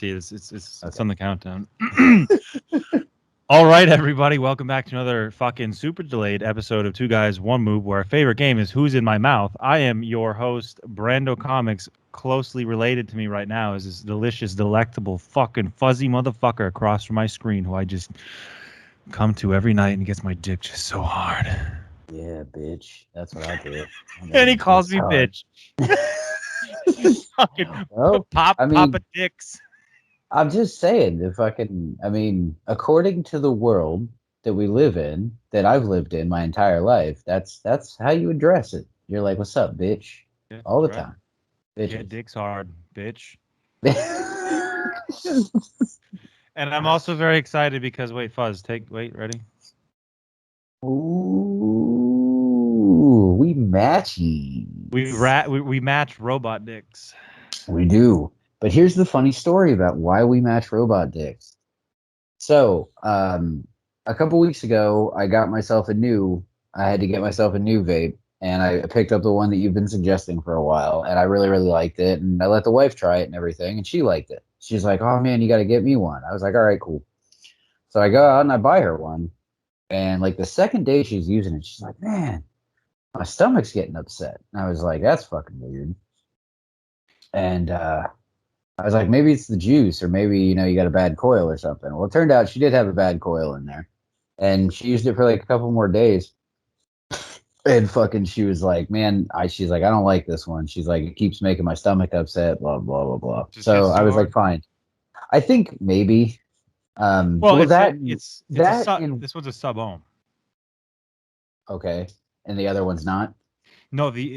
See, it's Okay. on the countdown. All right, everybody, welcome back to another fucking super delayed episode of Two Guys One Move, where our favorite game is Who's in My Mouth. I am your host, Brando Comics. Closely related to me right now is this delicious, delectable, fucking fuzzy motherfucker across from my screen, who I just come to every night and he gets my dick just so hard. Yeah, bitch. That's what I do. And he calls me bitch. Fucking Well, I Papa mean, Dicks. I'm just saying, according to the world that we live in, that I've lived in my entire life, that's how you address it. You're like, "What's up, bitch?" Yeah, All the right. time, Get bitches. dicks hard, bitch. And I'm also very excited because wait, ready? Ooh, we matchy. We match robot dicks. We do. But here's the funny story about why we match robot dicks. So, a couple weeks ago, I had to get myself a new vape, and I picked up the one that you've been suggesting for a while, and I really, really liked it. And I let the wife try it and everything, and she liked it. She's like, "Oh man, you got to get me one." I was like, "All right, cool." So I go out and I buy her one, and like the second day she's using it, she's like, "Man, my stomach's getting upset." And I was like, "That's fucking weird." And I was like, maybe it's the juice, or maybe you got a bad coil or something. Well, it turned out she did have a bad coil in there, and she used it for like a couple more days. And fucking, she was like, "Man, she's like, I don't like this one." She's like, "It keeps making my stomach upset." Blah blah blah blah. Just So hits I too was like, hard. "Fine." I think maybe. Well, Well, it's a that sub. in This one's a sub ohm. okay, and the other one's not. No, excuse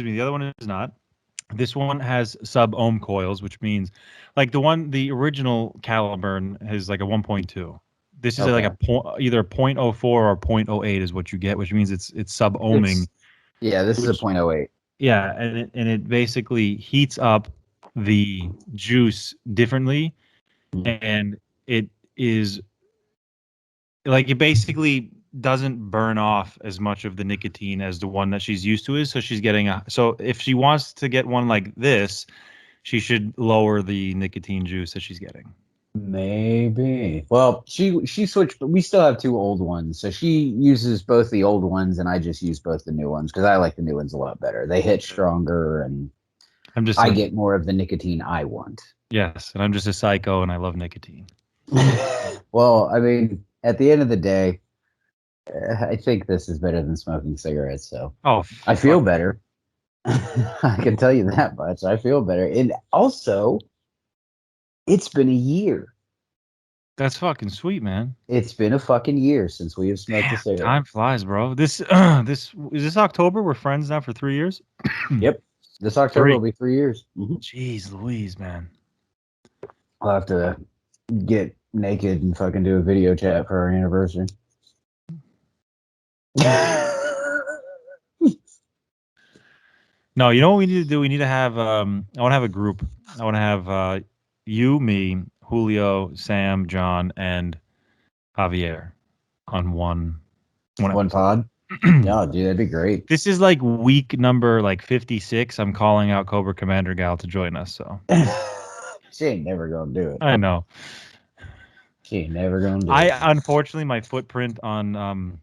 me. The other one is not. This one has sub ohm coils, which means like the original Caliburn has like a 1.2. This is like Okay, a point, either a 0.04 or a 0.08 is what you get, which means it's sub ohming. it's yeah. This is a Which point oh eight. Yeah, and it basically heats up the juice differently, and it is like it basically doesn't burn off as much of the nicotine as the one that she's used to is. So she's getting so if she wants to get one like this, she should lower the nicotine juice that she's getting. Maybe. Well, she switched, but we still have two old ones. So she uses both the old ones, and I just use both the new ones because I like the new ones a lot better. They hit stronger, and I'm just I a get more of the nicotine I want. Yes, and I'm just a psycho, and I love nicotine. Well, I mean, at the end of the day, I think this is better than smoking cigarettes. So Oh I feel fuck, better. I can tell you that much. I feel better. And also, it's been a year. that's fucking sweet, man. It's been a fucking year since we have smoked a Damn, cigarette. time flies, bro. This is this October. We're friends now for 3 years. Yep. This October will Three. be 3 years. Jeez, Louise, man. I'll have to get naked and fucking do a video chat for our anniversary. No, you know what we need to do? We need to have I want to have a group. I want to have you, me, Julio, Sam, John, and Javier on one One episode. pod? Yeah, dude, that'd be great. This is like week number like 56. I'm calling out Cobra Commander Gal to join us, so She ain't never gonna do it. I know. She ain't never gonna do it. I unfortunately my footprint on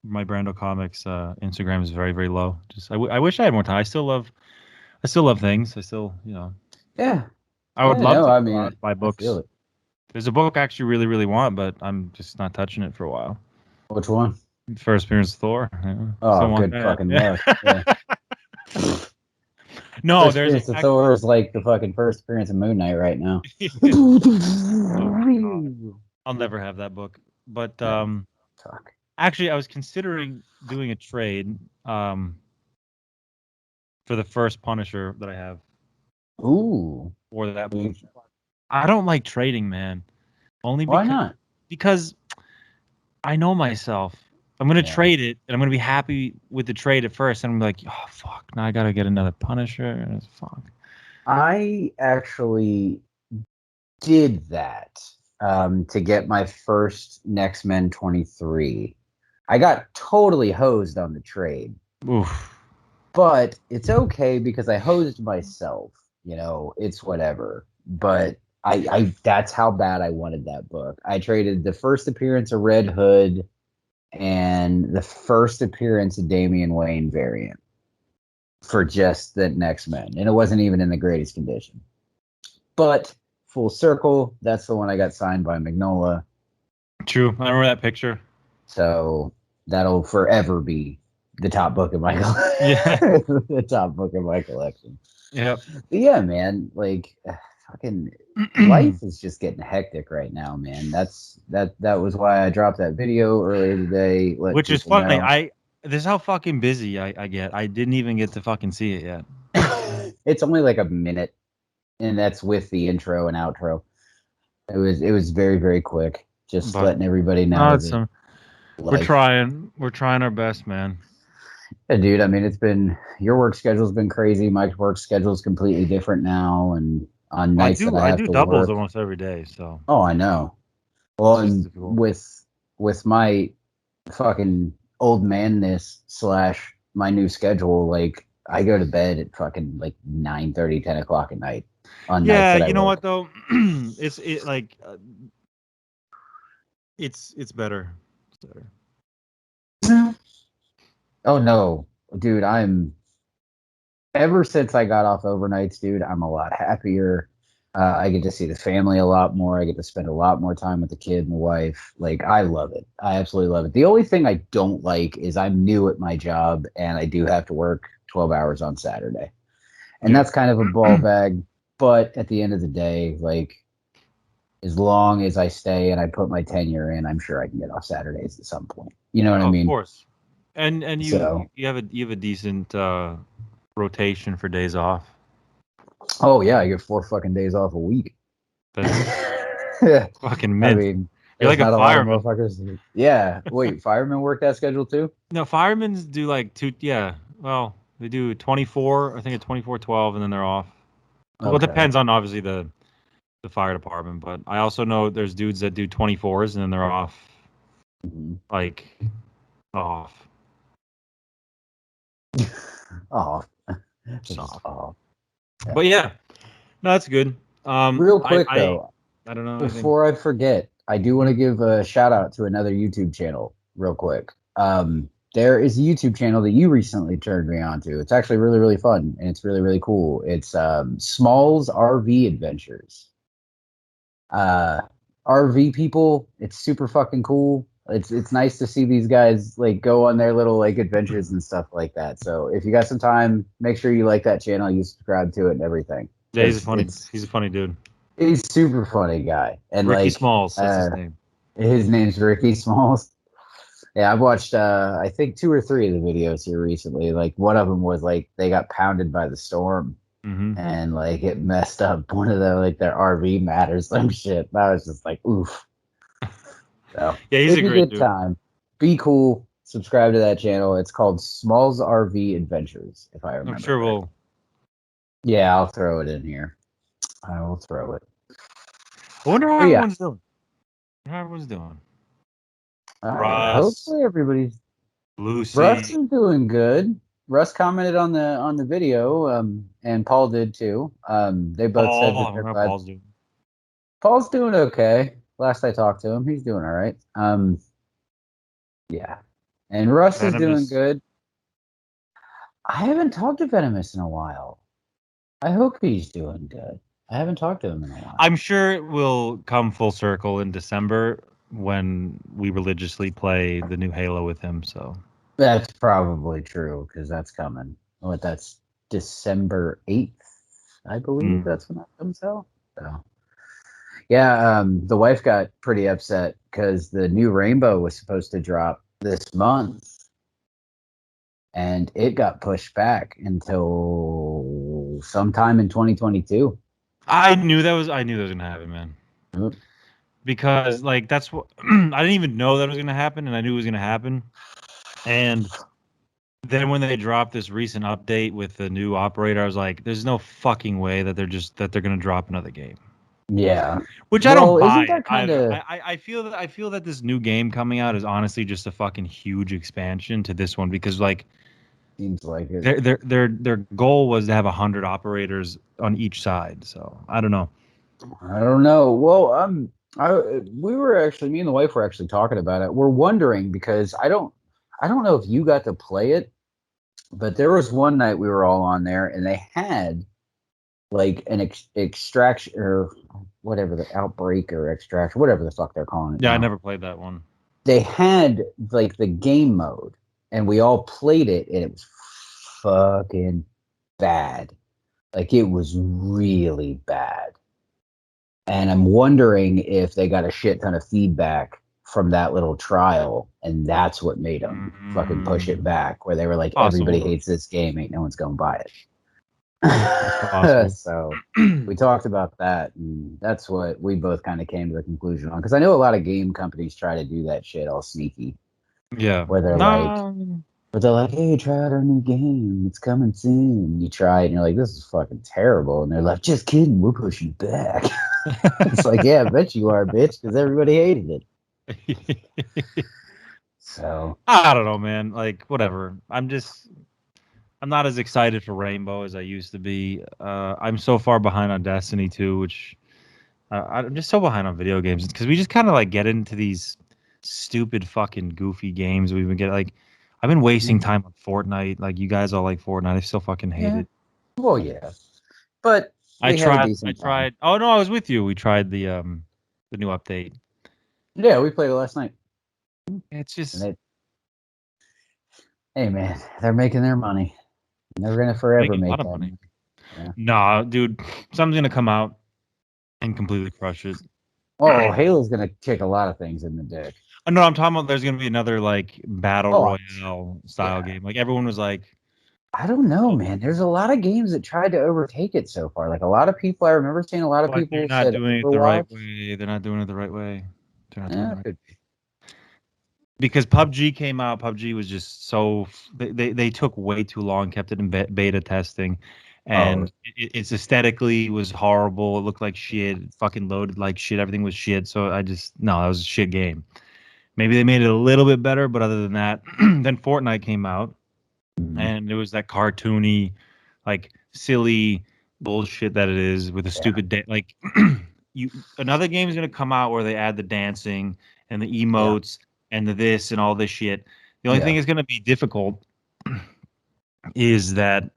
my Brando Comics Instagram is very, very low. Just I wish I had more time. I still love things. I still, Yeah. I would Yeah, love no, to I go mean, out and buy I feel books. it. There's a book I actually really, really want, but I'm just not touching it for a while. Which one? First appearance of Thor. Yeah, Oh, still want good that. fucking Yeah. luck. Yeah. No, First there's appearance of Thor is like the fucking first appearance of Moon Knight right now. oh my god, I'll never have that book. But Yeah, fuck. actually, I was considering doing a trade for the first Punisher that I have, Ooh. or that book. I don't like trading, man. Only Why not? because I know myself. I'm gonna Yeah. trade it, and I'm gonna be happy with the trade at first, and I'm like, oh fuck, now I gotta get another Punisher. And fuck. I actually did that to get my first Next Men 23. I got totally hosed on the trade, Oof. but it's okay because I hosed myself. It's whatever. but I that's how bad I wanted that book. I traded the first appearance of Red Hood and the first appearance of Damian Wayne variant for just the next men, and it wasn't even in the greatest condition. But full circle, that's the one I got signed by Magnola. True. I remember that picture. So that'll forever be the top book of my Yeah. the top book of my collection. Yep. But yeah, man, like fucking life is just getting hectic right now, man. That was why I dropped that video earlier today. Let Which is people funny. know. This is how fucking busy I get. I didn't even get to fucking see it yet. It's only like a minute, and that's with the intro and outro. It was very, very quick. Just But letting everybody no, know it's that we're life. trying. We're trying our best, man. Yeah, dude, I mean, it's been your work schedule's been crazy. My work schedule's completely different now, and on Well, nights that I I have do to doubles work. almost every day, so Oh, I know. Well, it's just and difficult. with my fucking old manness slash my new schedule, like I go to bed at fucking like 9:30, 10 o'clock at night on nights Yeah, that I you know work. what though? It's better. It's better. Oh no, dude, I'm ever since I got off overnights, dude, I'm a lot happier. I get to see the family a lot more. I get to spend a lot more time with the kid and the wife. Like, I love it. I absolutely love it. The only thing I don't like is I'm new at my job and I do have to work 12 hours on Saturday. And Yeah. that's kind of a ball bag. But at the end of the day, like, as long as I stay and I put my tenure in, I'm sure I can get off Saturdays at some point. You know what I Oh, of mean? course. And So, you have a decent rotation for days off. oh, yeah, I get 4 fucking days off a week. That's Yeah. fucking I mint. mean, You're there's like a not a lot of fireman. motherfuckers. Yeah. Wait, firemen work that schedule too? No, firemen's do like two. Yeah. Well, they do 24. I think it's 24, 12, and then they're off. Well, it Okay. depends on obviously the fire department, but I also know there's dudes that do 24s and then they're off Mhm. like off. Oh, Just just off. oh. Yeah. But yeah, no, that's good. Real quick though, I don't know anything. before I forget, I do want to give a shout out to another YouTube channel, real quick. There is a YouTube channel that you recently turned me on to. It's actually really, really fun and it's really, really cool. It's Small's RV Adventures. uh RV people. It's super fucking cool. It's nice to see these guys like go on their little like adventures and stuff like that. So if you got some time, make sure you like that channel, you subscribe to it and everything Yeah, because he's a funny dude. he's super funny guy and Ricky like Smalls, that's his name. his name's Ricky Smalls. Yeah, I've watched I think two or three of the videos here recently. Like one of them was like they got pounded by the storm Hmm. and like it messed up one of the like their RV mat or some shit. That was just like oof. So Yeah, he's if a you great get dude. time, be cool. Subscribe to that channel. It's called Smalls RV Adventures, if I I'm remember sure correctly. we'll. Yeah, I'll throw it in here. I will throw it. I wonder how But yeah, everyone's doing. How everyone's doing. Russ, hopefully everybody's Russ Lucy. is doing good. Russ commented on the video, and Paul did too. They both said Paul, that I they're wonder how glad. Paul's doing. Paul's doing okay. Last I talked to him, he's doing all right. Yeah, and Russ is doing Venomous. good. I haven't talked to Venomous in a while. I hope he's doing good. I haven't talked to him in a while. I'm sure it will come full circle in December when we religiously play the new Halo with him. So That's probably true because that's coming. What that's December 8th, I believe mm. that's when that comes out. So yeah, the wife got pretty upset because the new Rainbow was supposed to drop this month and it got pushed back until sometime in 2022. I knew that was gonna happen, man. Because like that's what I didn't even know that was gonna happen, and I knew it was gonna happen. And then when they dropped this recent update with the new operator, I was like, "There's no fucking way that they're gonna drop another game." Yeah. Which I don't Well, isn't buy it that kind either. of I feel that this new game coming out is honestly just a fucking huge expansion to this one because like seems like it? their goal was to have 100 operators on each side. So I don't know. I don't know. Well, me and the wife were actually talking about it. We're wondering because I don't know if you got to play it, but there was one night we were all on there and they had like an extraction or whatever the outbreak or extraction, whatever the fuck they're calling it Yeah, I now. never played that one. They had like the game mode and we all played it and it was fucking bad. Like it was really bad. And I'm wondering if they got a shit ton of feedback from that little trial, and that's what made them fucking push it back. Where they were like, "Everybody Possible. hates this game, ain't no one's gonna buy It's it." possible. So we talked about that, and that's what we both kind of came to the conclusion on. Because I know a lot of game companies try to do that shit all sneaky, Yeah. where No. they're like, "Hey, try out our new game. It's coming soon." You try it, and you're like, "This is fucking terrible," and they're like, "Just kidding, we're pushing back." It's like, yeah, I bet you are, bitch, because everybody hated it. So, I don't know, man. Like, whatever. I'm not as excited for Rainbow as I used to be. I'm so far behind on Destiny 2, which I'm just so behind on video games because we just kind of like get into these stupid fucking goofy games. We've been getting like, I've been wasting time on Fortnite. Like, you guys all like Fortnite. I still fucking hate yeah, it. well, yeah, but I we had a tried. I decent time. tried. Oh no, I was with you. We tried the new update. Yeah, we played it last night, It's and just they, hey, man, they're making their money. And they're gonna forever making a lot make of that money. money. Yeah. Nah, dude, something's gonna come out and completely crush it. Oh, Halo's gonna kick a lot of things in the dick. No, I'm talking about there's gonna be another like battle Oh, royale style yeah. game. Like everyone was like, I don't know, oh, man. There's a lot of games that tried to overtake it so far. Like a lot of people, I remember seeing a lot of but they're people not said doing it the right Overwatch. way. They're not doing it the right way. They're not doing it Yeah, the right could be. because PUBG came out. PUBG was just they took way too long, kept it in beta testing, Oh, and it's aesthetically was horrible. It looked like shit. It fucking loaded like shit. Everything was shit. So I just no, that was a shit game. Maybe they made it a little bit better, but other than that, then Fortnite came out, mhm. and it was that cartoony, like silly bullshit that it is with a Yeah, stupid like you another game is gonna come out where they add the dancing and the yeah, emotes and the this and all this shit. The only yeah. thing is gonna be difficult is that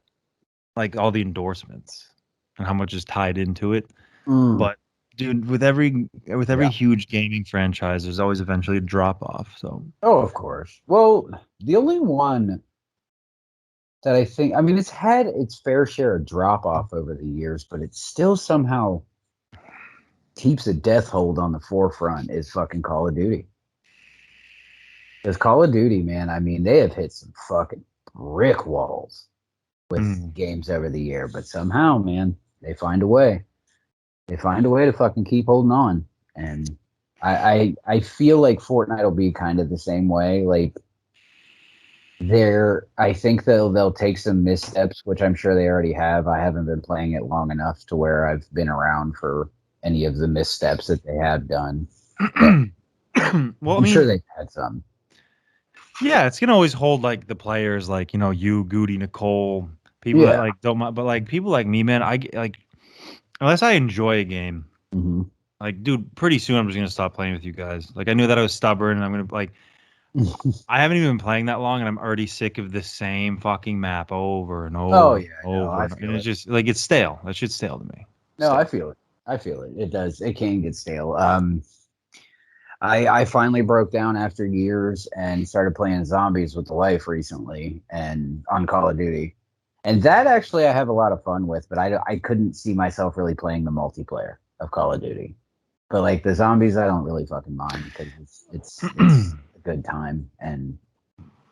like all the endorsements and how much is tied into it. Mm, But dude, with every yeah. huge gaming franchise, there's always eventually a drop off. So Oh, of course. Well, the only one that I think, I mean, it's had its fair share of drop off over the years, but it still somehow keeps a death hold on the forefront is fucking Call of Duty. Because Call of Duty, man, I mean, they have hit some fucking brick walls with mm, games over the year, but somehow, man, they find a way. They find a way to fucking keep holding on. And I feel like Fortnite will be kind of the same way. Like I think they'll take some missteps, which I'm sure they already have. I haven't been playing it long enough to where I've been around for any of the missteps that they have done. But well, I I'm sure mean, they've had some. yeah, it's gonna always hold like the players, like you, Goody, Nicole, people that Yeah. like don't mind, but like people like me, man, like unless I enjoy a game, Hmm. like dude, pretty soon I'm just gonna stop playing with you guys. Like I knew that I was stubborn, and I'm gonna like I haven't even been playing that long, and I'm already sick of the same fucking map over and Oh over yeah, and no, over, I and feel it's it. just like it's stale. That shit's stale to me. No, I Stale. feel it. I feel it. It does. It can get stale. I finally broke down after years and started playing zombies with the wife recently and on Call of Duty. And that actually I have a lot of fun with, but I couldn't see myself really playing the multiplayer of Call of Duty. But like the zombies, I don't really fucking mind because it's a good time and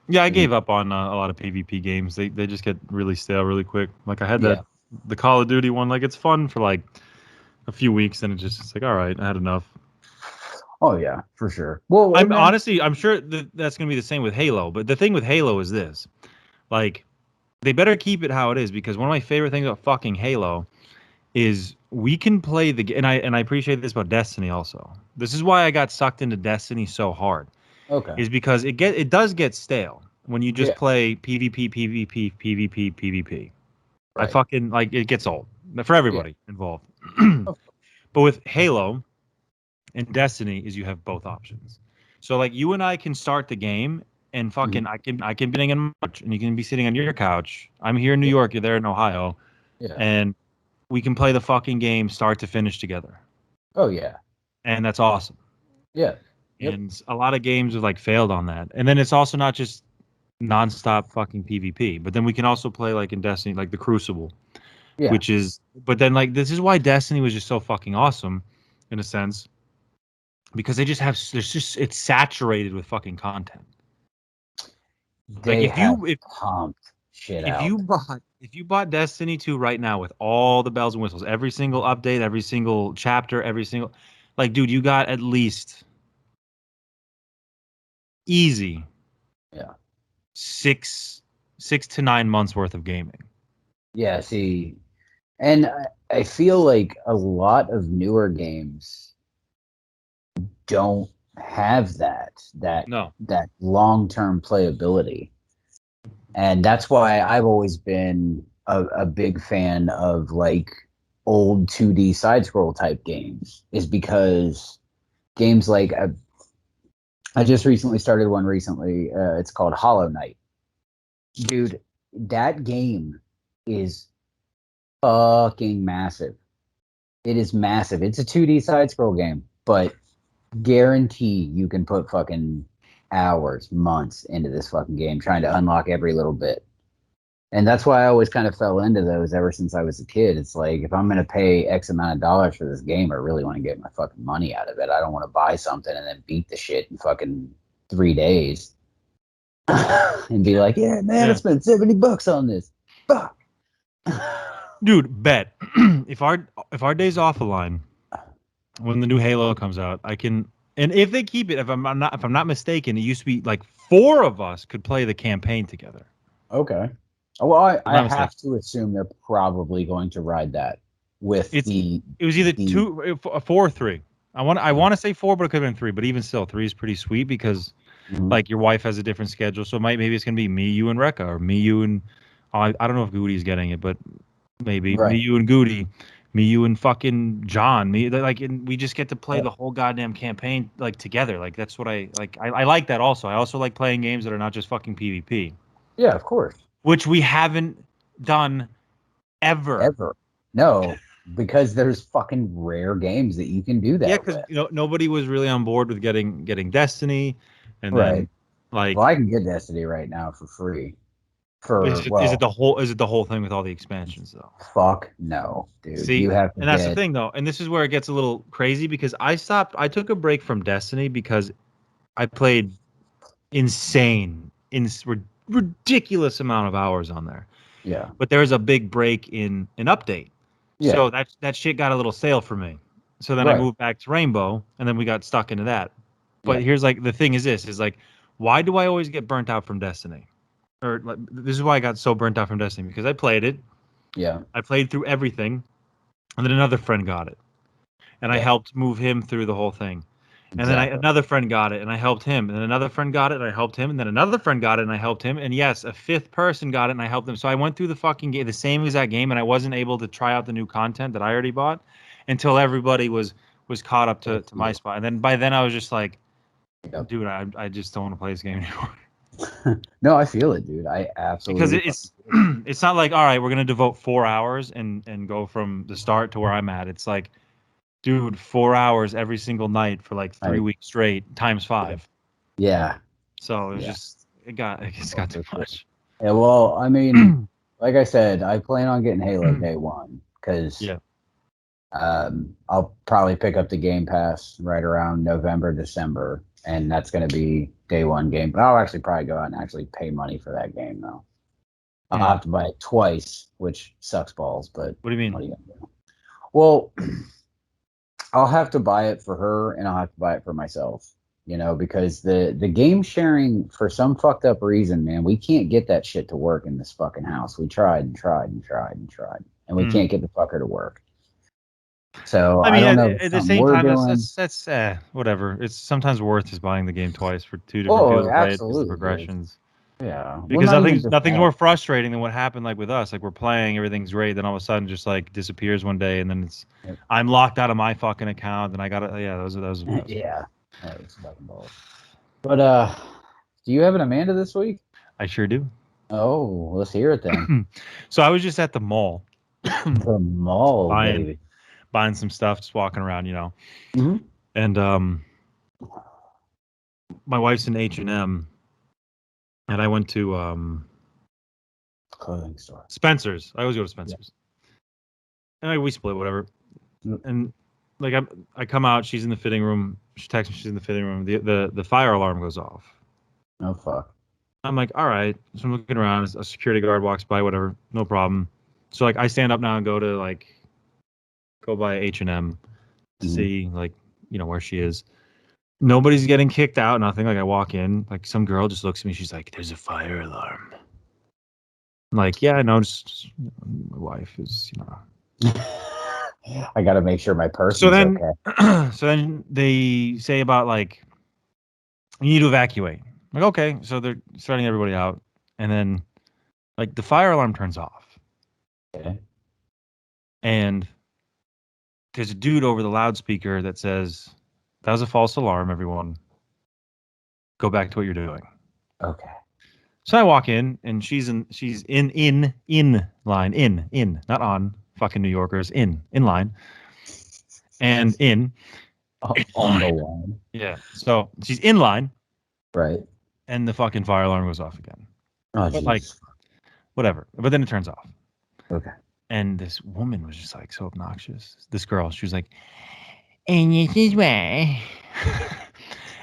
Yeah, I you gave up on a lot of PvP games. They just get really stale really quick. Like I had yeah. the Call of Duty one. Like it's fun for like a few weeks, and it's like all right, I had enough. Oh yeah, for sure. Well, I'm man. honestly, I'm sure that's gonna be the same with Halo. But the thing with Halo is this: like they better keep it how it is because one of my favorite things about fucking Halo is we can play and I appreciate this about Destiny also. This is why I got sucked into Destiny so hard Okay. is because it does get stale when you just Yeah. play PvP, PvP, PvP, PvP. I Right. fucking like it gets old for Yeah. everybody involved. But with Halo and Destiny is you have both options. So like you and I can start the game and Mhm. fucking I can be sitting in March and you can be sitting on your couch. I'm here in New Yeah. York, you're there in Ohio, Yeah. and we can play the fucking game start to finish together. Oh yeah. And that's awesome. Yeah. Yep. And a lot of games have like failed on that. And then it's also not just nonstop fucking PvP, but then we can also play like in Destiny, like the Crucible, Yeah. which is, but then like this is why Destiny was just so fucking awesome, in a sense, because they just have there's just it's saturated with fucking content. Like They have pumped shit out. if you bought Destiny 2 right now with all the bells and whistles, every single update, every single chapter, every single, like dude, you got at least easy Yeah. 6 to 9 months worth of gaming. Yeah. See, and I feel like a lot of newer games don't have No. that long term playability, and that's why I've always been a big fan of like old 2D side scroll type games, is because games like I just recently started one recently. It's called Hollow Knight. Dude, that game is fucking massive. It is massive. It's a 2D side scroll game, but guarantee you can put fucking hours, months into this fucking game trying to unlock every little bit. And that's why I always kind of fell into those ever since I was a kid. It's like, if I'm going to pay X amount of dollars for this game, I really want to get my fucking money out of it. I don't want to buy something and then beat the shit in fucking 3 days and be like, yeah, man, I Yeah. spent $70 on this. Fuck. Dude, bet if our days off align when the new Halo comes out, I can, and if they keep it, if I'm not mistaken, it used to be like four of us could play the campaign together. Okay. Well, If I'm I not mistaken. have to assume they're probably going to ride that with It's it was either the four or three. I want to say four, but it could have been three. But even still, three is pretty sweet because Mhm. like your wife has a different schedule, so maybe it's gonna be me, you, and Rekka, or me, you, and I don't know if Goody's getting it, but maybe me, Right. you, and Goody, me, you, and fucking John, me, like, and we just get to play Yeah. the whole goddamn campaign like together. Like that's what I like. I like that also. I also like playing games that are not just fucking PvP, Yeah, of course. which we haven't done ever. Ever. No, because there's fucking rare games that you can do Yeah, that because with. nobody was really on board with getting Destiny, and then Right. Well, like I can get Destiny right now for free. For, is it well, the whole thing with all the expansions though? fuck no, dude. You See, have to and that's the get, thing though, and this is where it gets a little crazy because I took a break from Destiny because I played ridiculous amount of hours on there. yeah. But there was a big break in an update. Yeah. So that shit got a little stale for me. So then I Right. moved back to Rainbow and then we got stuck into that. Yeah. But here's like the thing is like why do I always get burnt out from Destiny? Or like, this is why I got so burnt out from Destiny because I played it. Yeah. I played through everything and then another friend got it and I Yeah. helped move him through the whole thing. And then Exactly. another friend got it, and I helped him. And then another friend got it, and I helped him. And then another friend got it, and I helped him. And yes, a fifth person got it, and I helped them. So I went through the fucking game, the same exact game, and I wasn't able to try out the new content that I already bought until everybody was caught up to my Yep. spot. And then by then I was just like, Yep. dude, I just don't want to play this game anymore No, I feel it, dude. I because absolutely fucking it's feel it. it's not like all right, we're gonna devote 4 hours and go from the start to where I'm at. It's like dude, 4 hours every single night for like three I, weeks straight times yeah. five. Yeah. So it was Yeah. just it's Oh, got too for sure. much. Yeah, well, I mean, like I said, I plan on getting Halo day one because Yeah. I'll probably pick up the Game Pass right around November, December, and that's going to be day one game. But I'll actually probably go out and actually pay money for that game, though. I'll Mm. have to buy it twice, which sucks balls, but What do you what mean? are you going to do? Well, I'll have to buy it for her and I'll have to buy it for myself, because the game sharing, for some fucked up reason, man, we can't get that shit to work in this fucking house. We tried and tried and tried and tried, and we Mm. can't get the fucker to work. So I I mean, don't at, know if it's at the something same we're time, that's doing. that's that's whatever. It's sometimes worth just buying the game twice for two different people Oh, to play it because the absolutely, dude. progressions. Yeah. Well, Because not even just nothing's that. more frustrating than what happened like with us. Like we're playing, everything's great, then all of a sudden just like disappears one day, and then Yep. I'm locked out of my fucking account, and I gotta that was Yeah. That was fucking balls. But do you have an Amanda this week? I sure do. Oh, let's hear it then. So I was just at the mall The mall, buying baby. some stuff, just walking around, Mm-hmm. and my wife's in H&M, and I went to Clothing store. Spencer's. I always go to Spencer's. And we split, whatever. Yep. And like I come out, she's in the fitting room. She texts me, she's in the fitting room. The fire alarm goes off. Oh fuck. I'm like, all right. So I'm looking around. A security guard walks by, whatever, no problem. So like I stand up now and go by H&M to see like where she is. Nobody's getting kicked out, nothing. Like I walk in, like some girl just looks at me. She's like, "There's a fire alarm." I'm like, yeah, I know. Just my wife is, I gotta make sure my So person's then, okay. so then they say about like you need to evacuate. I'm like, okay, so they're starting everybody out, and then like the fire alarm turns off, Okay. and there's a dude over the loudspeaker that says, "That was a false alarm. Everyone, go back to what you're doing." Okay. So I walk in, and she's in line, not on, fucking New Yorkers, in line, and in On the line. line. Yeah. So she's in line, Right. and the fucking fire alarm goes off again. Oh But like, jeez. whatever. But then it turns off. Okay. And this woman was just like so obnoxious. This girl, she was like, and this is why.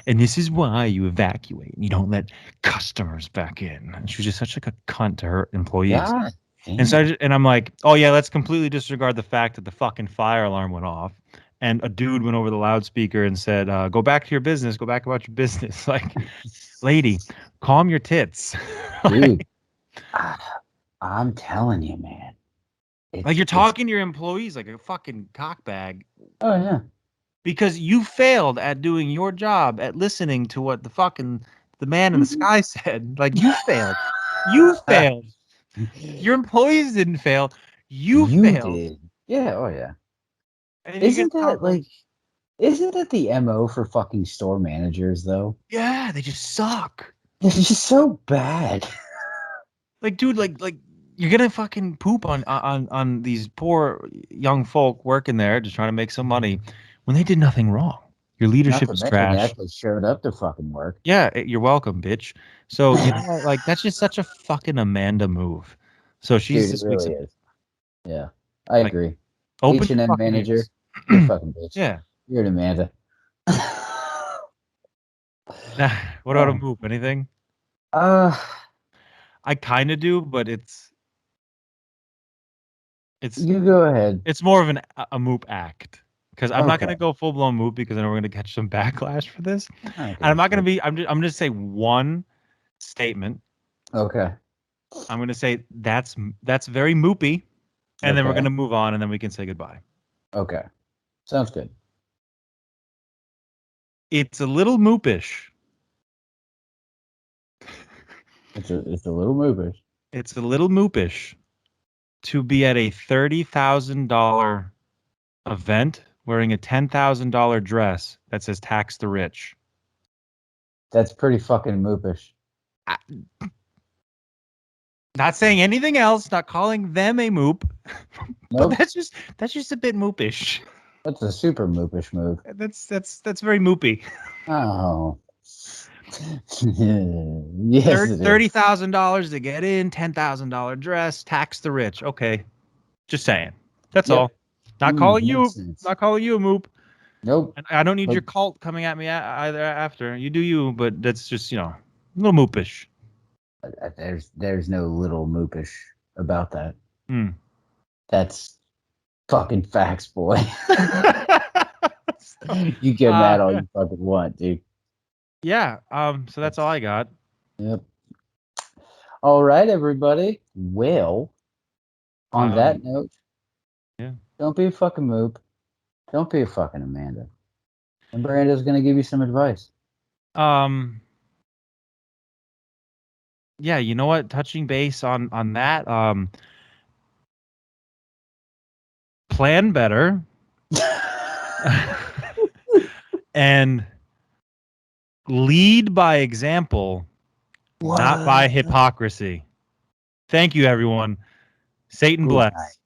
And this is why you evacuate. You don't let customers back in. And she was just such like a cunt to her employees. God And so damn. I'm like, oh yeah, let's completely disregard the fact that the fucking fire alarm went off. And a dude went over the loudspeaker and said, go back to your business, go back about your business. Like, lady, calm your tits. Dude, I'm telling you, man. Like you're It's talking to your employees like a fucking cockbag oh yeah. because you failed at doing your job at listening to what the man in the sky said. Like you failed. You failed. Your employees didn't fail. You You failed. did. Yeah, oh yeah. And you Isn't get that like isn't that the MO for fucking store managers though? yeah, they just suck. It's just so bad. Like, dude, like you're gonna fucking poop on these poor young folk working there just trying to make some money when they did nothing wrong. Your Not leadership to is mention they trash. actually showed up to fucking work. Yeah, you're welcome, bitch. So you know what? Like that's just such a fucking Amanda move. So she's Dude, it this week's really is. Yeah. I like agree. open your H&M fucking manager, ears. you're a fucking bitch. Yeah. You're an Amanda. What about a Oh. move? Anything? Uh, I kind of do, but it's you go ahead. it's more of a moop act because I'm not Okay. gonna go full blown moop because then we're gonna catch some backlash for this, and Okay, I'm not gonna sure. be. I'm just say one statement. Okay. I'm gonna say that's very moopy, and then we're Okay. gonna move on, and then we can say goodbye. Okay. Sounds good. It's a little moopish. It's a little movish. It's a little moopish to be at a $30,000 event wearing a $10,000 dress that says "tax the rich." That's pretty fucking moopish. I, not saying anything else, not calling them a moop, but Nope. that's just a bit moopish. That's a super moopish move. That's very moopy. Oh. Yes, it is. $30,000 to get in, $10,000 dress, tax the rich. Okay, just saying. That's Yep. all. Not calling Makes you, sense. not calling you a moop. Nope. And I don't need But your cult coming at me either after. You do you, but that's just a little moopish. there's no little moopish about that. Hmm. That's fucking facts, boy. So, You get mad all you fucking want, dude. yeah. So that's all I got. Yep. All right, everybody. Well, on Um. that note, Yeah. don't be a fucking moop. Don't be a fucking Amanda. And Miranda's gonna give you some advice. Um. yeah, you know what? Touching base on that, plan better and lead by example, not by hypocrisy. Thank you, everyone. Satan Good night. bless.